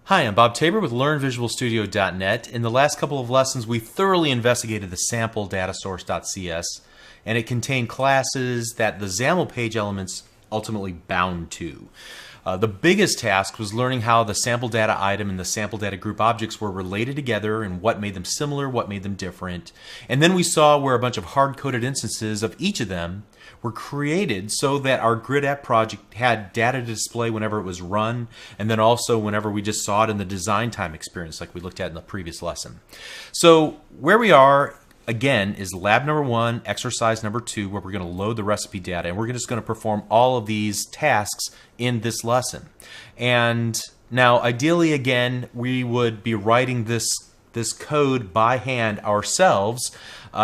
Hi, I'm Bob Tabor with LearnVisualStudio.net. In the last couple of lessons, we thoroughly investigated the sample datasource.cs, and it contained classes that the XAML page elements ultimately bound to. The biggest task was learning how the sample data item and the sample data group objects were related together and what made them similar, what made them different. And then we saw where a bunch of hard-coded instances of each of them were created so that our grid app project had data to display whenever it was run, and then also whenever we just saw it in the design time experience like we looked at in the previous lesson. So where we are again is lab number 1, exercise number 2, where we're going to load the recipe data, and we're just going to perform all of these tasks in this lesson. And now ideally again we would be writing this code by hand ourselves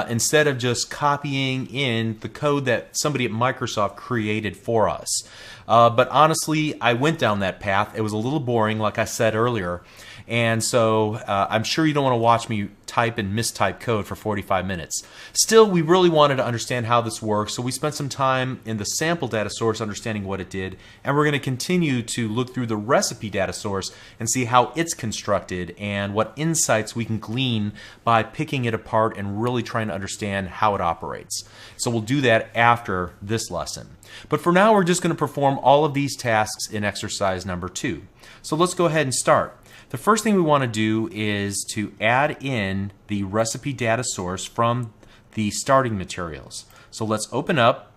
instead of just copying in the code that somebody at Microsoft created for us. But honestly, I went down that path. It was a little boring, like I said earlier. And so I'm sure you don't want to watch me type and mistype code for 45 minutes. Still, we really wanted to understand how this works, so we spent some time in the sample data source understanding what it did, and we're going to continue to look through the recipe data source and see how it's constructed and what insights we can glean by picking it apart and really trying to understand how it operates. So we'll do that after this lesson. But for now, we're just going to perform all of these tasks in exercise number 2. So let's go ahead and start. The first thing we want to do is to add in the recipe data source from the starting materials. So let's open up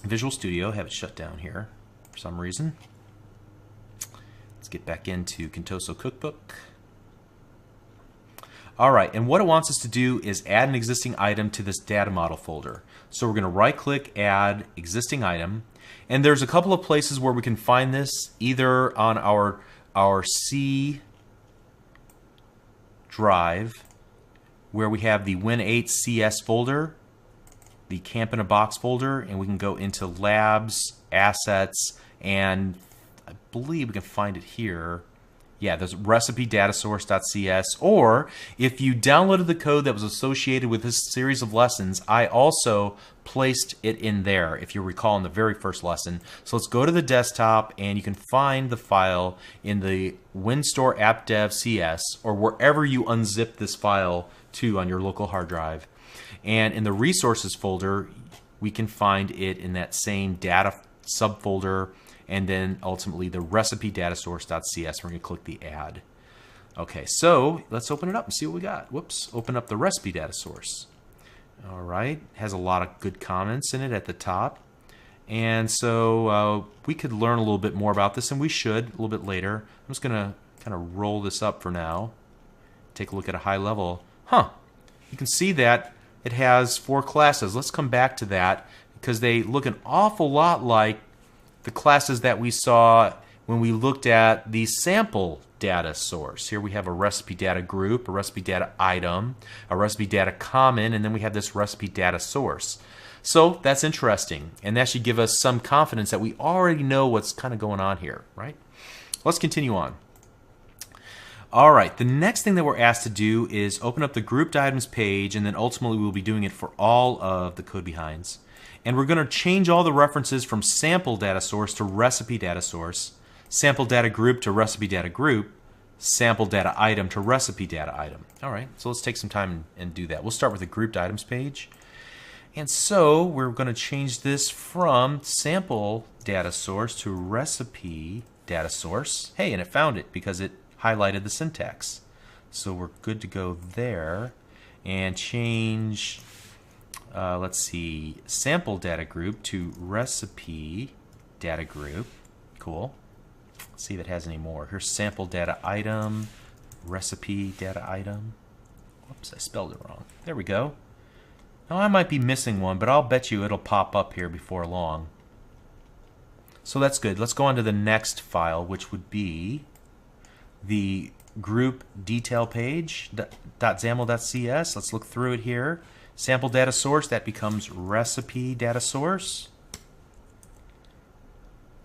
Visual Studio, have it shut down here for some reason. Let's get back into Contoso Cookbook. Alright, and what it wants us to do is add an existing item to this data model folder. So we're going to right click, add existing item, and there's a couple of places where we can find this, either on our C drive, where we have the Win8 CS folder, the Camp in a Box folder, and we can go into Labs, Assets, and I believe we can find it here. Yeah, there's RecipeDataSource.cs, or if you downloaded the code that was associated with this series of lessons, I also placed it in there, if you recall, in the very first lesson. So let's go to the desktop, and you can find the file in the WinStore AppDev CS, or wherever you unzip this file to on your local hard drive. And in the Resources folder, we can find it in that same data subfolder, and then ultimately the RecipeDataSource.cs. We're going to click the Add. Okay, so let's open it up and see what we got. Whoops, open up the recipe data source. All right, has a lot of good comments in it at the top. And so we could learn a little bit more about this, and we should a little bit later. I'm just going to kind of roll this up for now. Take a look at a high level. You can see that it has 4 classes. Let's come back to that because they look an awful lot like the classes that we saw when we looked at the sample data source. Here we have a recipe data group, a recipe data item, a recipe data common, and then we have this recipe data source. So that's interesting, and that should give us some confidence that we already know what's kind of going on here, right? Let's continue on. All right, the next thing that we're asked to do is open up the grouped items page, and then ultimately we'll be doing it for all of the code behinds. And we're going to change all the references from sample data source to recipe data source, sample data group to recipe data group, sample data item to recipe data item. All right, so let's take some time and do that. We'll start with the grouped items page. And so we're going to change this from sample data source to recipe data source. Hey, and it found it because it highlighted the syntax. So we're good to go there and change let's see, sample data group to recipe data group. Cool. Let's see if it has any more. Here's sample data item, recipe data item. Whoops, I spelled it wrong. There we go. Now I might be missing one, but I'll bet you it'll pop up here before long. So that's good. Let's go on to the next file, which would be the group detail page, .xaml.cs. Let's look through it here. Sample data source, that becomes recipe data source.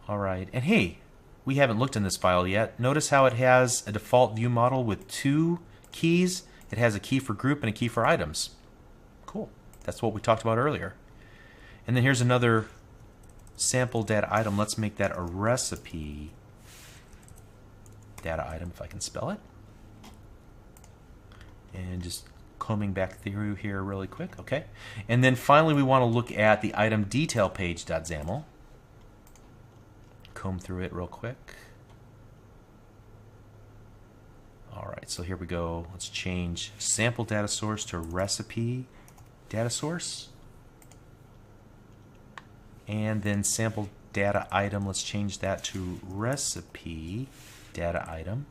All right, and hey, we haven't looked in this file yet. Notice how it has a default view model with 2 keys. It has a key for group and a key for items. Cool, that's what we talked about earlier. And then here's another sample data item. Let's make that a recipe data item, if I can spell it. And just combing back through here really quick. Okay. And then finally we want to look at the item detail page.xaml. Comb through it real quick. All right, so here we go. Let's change sample data source to recipe data source. And then sample data item, let's change that to recipe data item.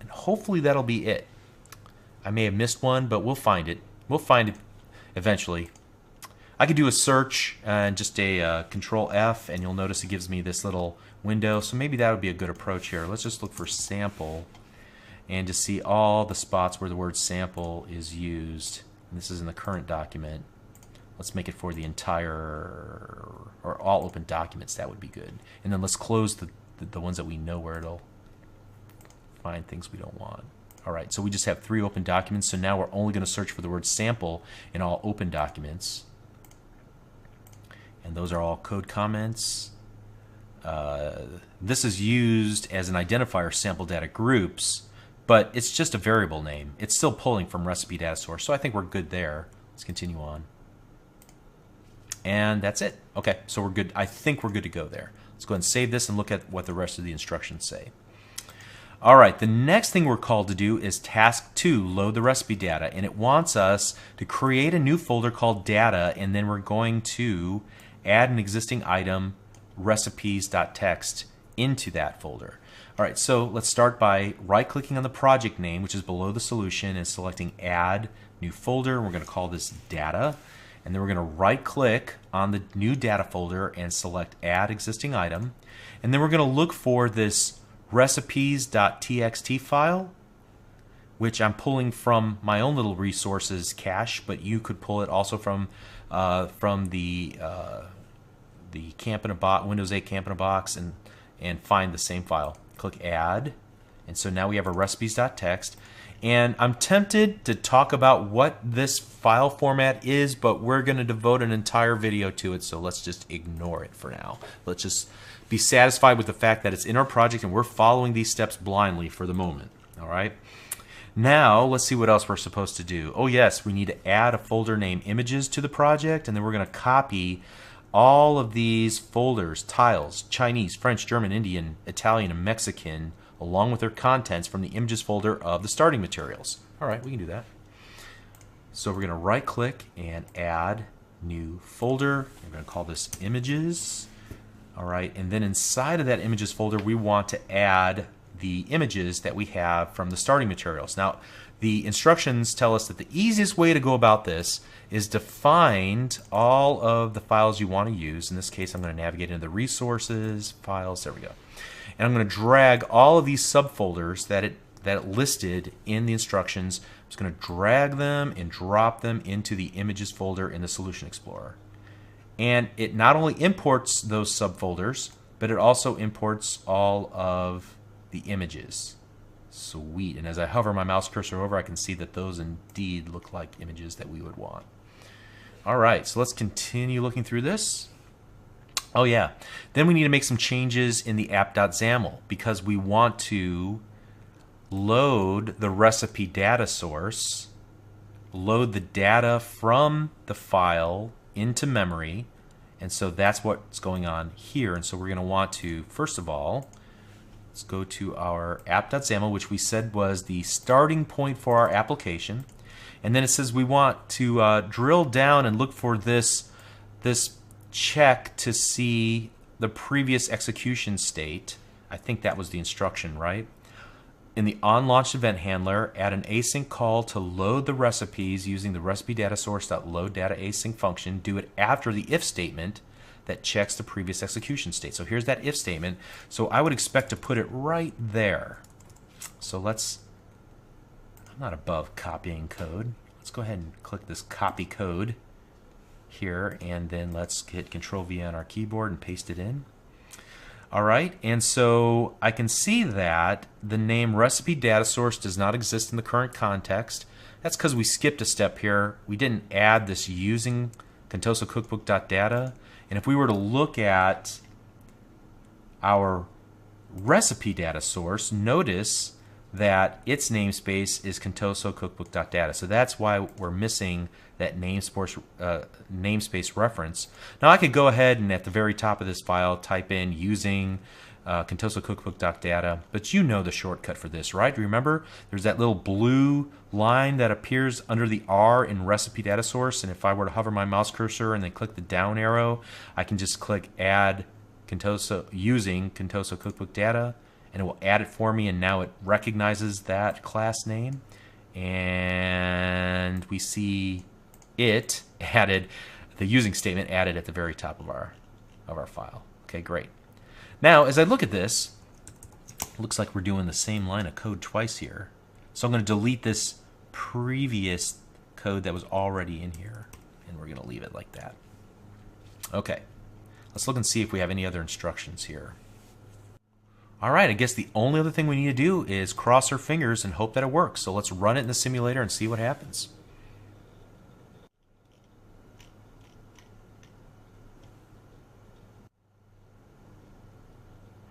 And hopefully that'll be it. I may have missed one, but we'll find it. We'll find it eventually. I could do a search and just a Control F, and you'll notice it gives me this little window. So maybe that would be a good approach here. Let's just look for sample and to see all the spots where the word sample is used. And this is in the current document. Let's make it for the entire or all open documents. That would be good. And then let's close the ones that we know where it'll find things we don't want. All right, so we just have 3 open documents. So now we're only going to search for the word sample in all open documents. And those are all code comments. This is used as an identifier sample data groups, but it's just a variable name. It's still pulling from RecipeDataSource, so I think we're good there. Let's continue on. And that's it. Okay, so we're good. I think we're good to go there. Let's go ahead and save this and look at what the rest of the instructions say. All right, the next thing we're called to do is task 2, load the recipe data. And it wants us to create a new folder called data, and then we're going to add an existing item, recipes.txt, into that folder. All right, so let's start by right-clicking on the project name, which is below the solution, and selecting Add New Folder. We're going to call this Data. And then we're going to right-click on the new data folder and select Add Existing Item. And then we're going to look for this recipes.txt file, which I'm pulling from my own little resources cache, but you could pull it also from the Camp in a Box, Windows 8 Camp in a Box, and find the same file. Click Add, and so now we have a recipes.txt. And I'm tempted to talk about what this file format is, but we're going to devote an entire video to it, so let's just ignore it for now. Let's just be satisfied with the fact that it's in our project and we're following these steps blindly for the moment. All right. Now let's see what else we're supposed to do. Oh yes, we need to add a folder named Images to the project, and then we're going to copy all of these folders, tiles, Chinese, French, German, Indian, Italian, and Mexican, along with their contents from the Images folder of the starting materials. All right, we can do that. So we're going to right-click and add new folder. We're going to call this Images. All right, and then inside of that Images folder, we want to add the images that we have from the starting materials. Now, the instructions tell us that the easiest way to go about this is to find all of the files you want to use. In this case, I'm going to navigate into the resources, files, there we go. And I'm going to drag all of these subfolders that it listed in the instructions. I'm just going to drag them and drop them into the Images folder in the Solution Explorer. And it not only imports those subfolders, but it also imports all of the images. Sweet. And as I hover my mouse cursor over, I can see that those indeed look like images that we would want. All right, so let's continue looking through this. Oh yeah, then we need to make some changes in the app.xaml because we want to load the recipe data source, load the data from the file into memory, and so that's what's going on here. And so we're going to want to, first of all, let's go to our app.xaml, which we said was the starting point for our application. And then it says we want to drill down and look for this check to see the previous execution state. I think that was the instruction, right? In the onLaunched event handler, add an async call to load the recipes using the RecipeDataSource.loadDataAsync function. Do it after the if statement that checks the previous execution state. So here's that if statement. So I would expect to put it right there. So I'm not above copying code. Let's go ahead and click this copy code here, and then let's hit Control V on our keyboard and paste it in. All right, and so I can see that the name RecipeDataSource does not exist in the current context. That's because we skipped a step here. We didn't add this using Contoso Cookbook.data. And if we were to look at our RecipeDataSource, notice that its namespace is Contoso Cookbook.data. So that's why we're missing that namespace reference. Now I could go ahead and at the very top of this file type in using Contoso Cookbook.data, but you know the shortcut for this, right? Remember, there's that little blue line that appears under the R in RecipeDataSource, and if I were to hover my mouse cursor and then click the down arrow, I can just click Add Contoso using Contoso Cookbook Data, and it will add it for me, and now it recognizes that class name, and we see it added, the using statement added at the very top of our file. Okay, great. Now, as I look at this, it looks like we're doing the same line of code twice here. So I'm going to delete this previous code that was already in here, and we're going to leave it like that. Okay, let's look and see if we have any other instructions here. All right, I guess the only other thing we need to do is cross our fingers and hope that it works. So let's run it in the simulator and see what happens.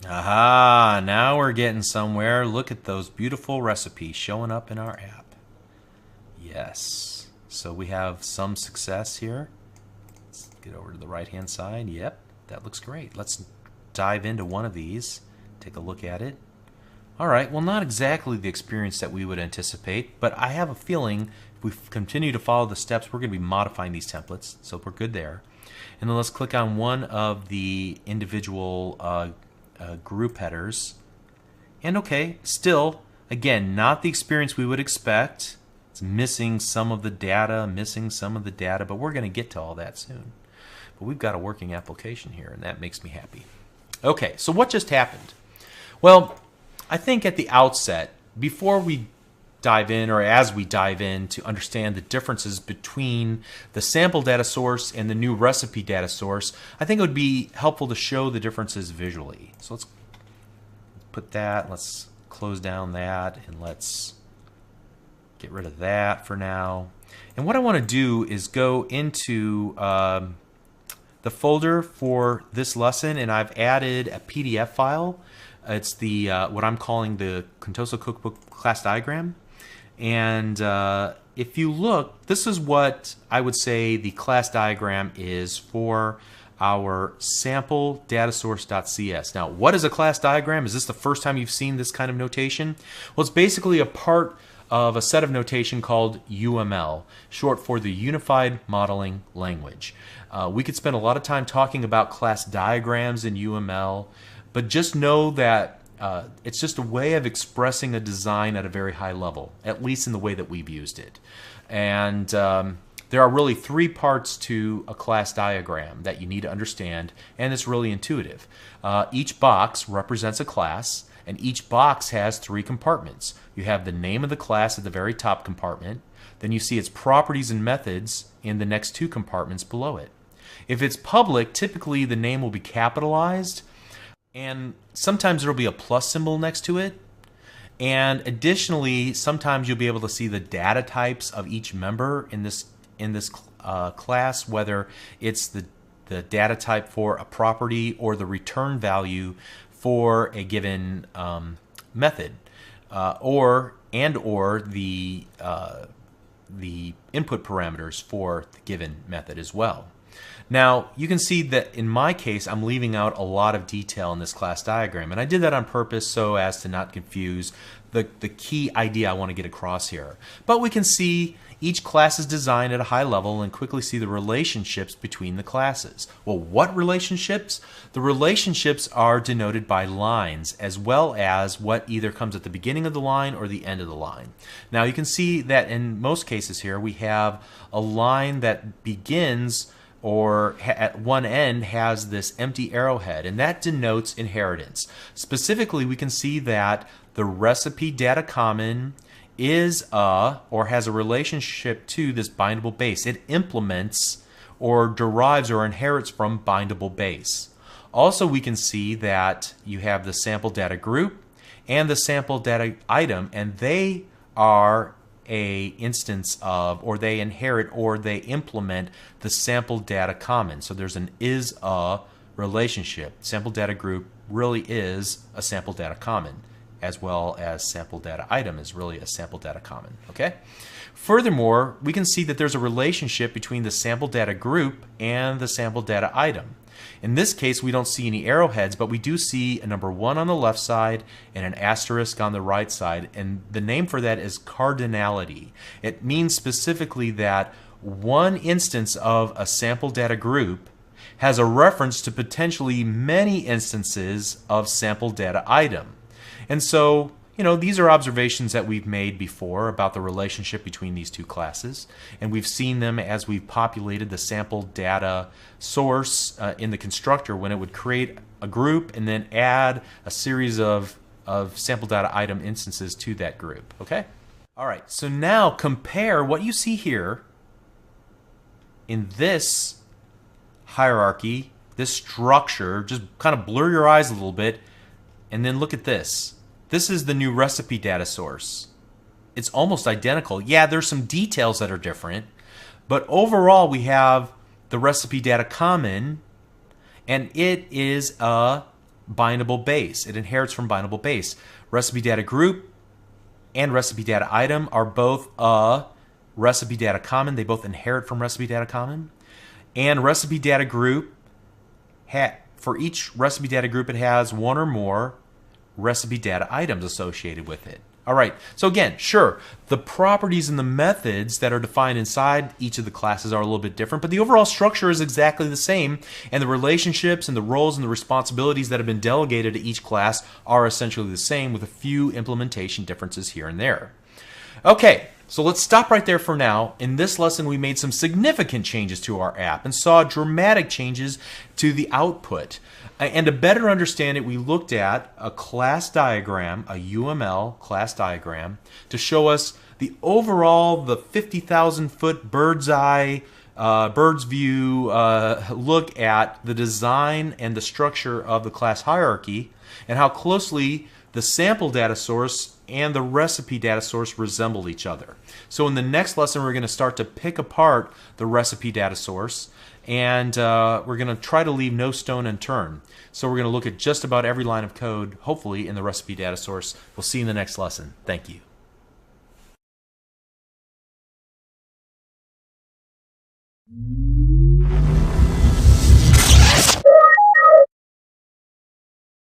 Aha, now we're getting somewhere. Look at those beautiful recipes showing up in our app. Yes, so we have some success here. Let's get over to the right-hand side. Yep, that looks great. Let's dive into one of these. Take a look at it. All right, well, not exactly the experience that we would anticipate, but I have a feeling if we continue to follow the steps, we're going to be modifying these templates, so we're good there. And then let's click on one of the individual group headers. And okay, still, again, not the experience we would expect. It's missing some of the data, but we're going to get to all that soon. But we've got a working application here, and that makes me happy. Okay, so what just happened? Well, I think at the outset, before we dive in, or as we dive in to understand the differences between the sample data source and the new recipe data source, I think it would be helpful to show the differences visually. So let's put that, let's close down that, and let's get rid of that for now. And what I want to do is go into the folder for this lesson, and I've added a PDF file. It's the what I'm calling the Contoso Cookbook class diagram. And if you look, this is what I would say the class diagram is for our sample datasource.cs. Now, what is a class diagram? Is this the first time you've seen this kind of notation? Well, it's basically a part of a set of notation called UML, short for the Unified Modeling Language. We could spend a lot of time talking about class diagrams in UML, but just know that it's just a way of expressing a design at a very high level, at least in the way that we've used it. And there are really three parts to a class diagram that you need to understand, and it's really intuitive. Each box represents a class, and each box has three compartments. You have the name of the class at the very top compartment, then you see its properties and methods in the next two compartments below it. If it's public, typically the name will be capitalized, and sometimes there will be a plus symbol next to it. And additionally, sometimes you'll be able to see the data types of each member in this class, whether it's the data type for a property or the return value for a given method, or the input parameters for the given method as well. Now, you can see that in my case, I'm leaving out a lot of detail in this class diagram, and I did that on purpose so as to not confuse the key idea I want to get across here. But we can see each class is designed at a high level and quickly see the relationships between the classes. Well, what relationships? The relationships are denoted by lines, as well as what either comes at the beginning of the line or the end of the line. Now, you can see that in most cases here, we have a line that begins or at one end has this empty arrowhead, and that denotes inheritance. Specifically, we can see that the recipe data common is or has a relationship to this bindable base. It implements or derives or inherits from bindable base. Also, we can see that you have the sample data group and the sample data item, and they are a instance of, or they inherit, or they implement the sample data common. So there's an is relationship. Sample data group really is a sample data common, as well as sample data item is really a sample data common. Okay? Furthermore, we can see that there's a relationship between the sample data group and the sample data item. In this case, we don't see any arrowheads, but we do see a number 1 on the left side and an asterisk on the right side, and the name for that is cardinality. It means specifically that one instance of a sample data group has a reference to potentially many instances of sample data item. And so, these are observations that we've made before about the relationship between these two classes, and we've seen them as we've populated the sample data source in the constructor when it would create a group and then add a series of sample data item instances to that group. Okay? All right, so now compare what you see here in this hierarchy, this structure. Just kind of blur your eyes a little bit, and then look at this. This is the new recipe data source. It's almost identical. Yeah, there's some details that are different, but overall we have the recipe data common, and it is a bindable base. It inherits from bindable base. Recipe data group and recipe data item are both a recipe data common. They both inherit from recipe data common. And recipe data group, for each recipe data group, it has one or more recipe data items associated with it. All right, so again, sure, the properties and the methods that are defined inside each of the classes are a little bit different, but the overall structure is exactly the same, and the relationships and the roles and the responsibilities that have been delegated to each class are essentially the same, with a few implementation differences here and there. Okay, so let's stop right there for now. In this lesson, we made some significant changes to our app and saw dramatic changes to the output. And to better understand it, we looked at a class diagram, a UML class diagram, to show us the overall, the 50,000-foot bird's view look at the design and the structure of the class hierarchy, and how closely the sample data source and the recipe data source resemble each other. So in the next lesson, we're going to start to pick apart the recipe data source, and we're going to try to leave no stone unturned. So we're going to look at just about every line of code, hopefully, in the recipe data source. We'll see you in the next lesson. Thank you.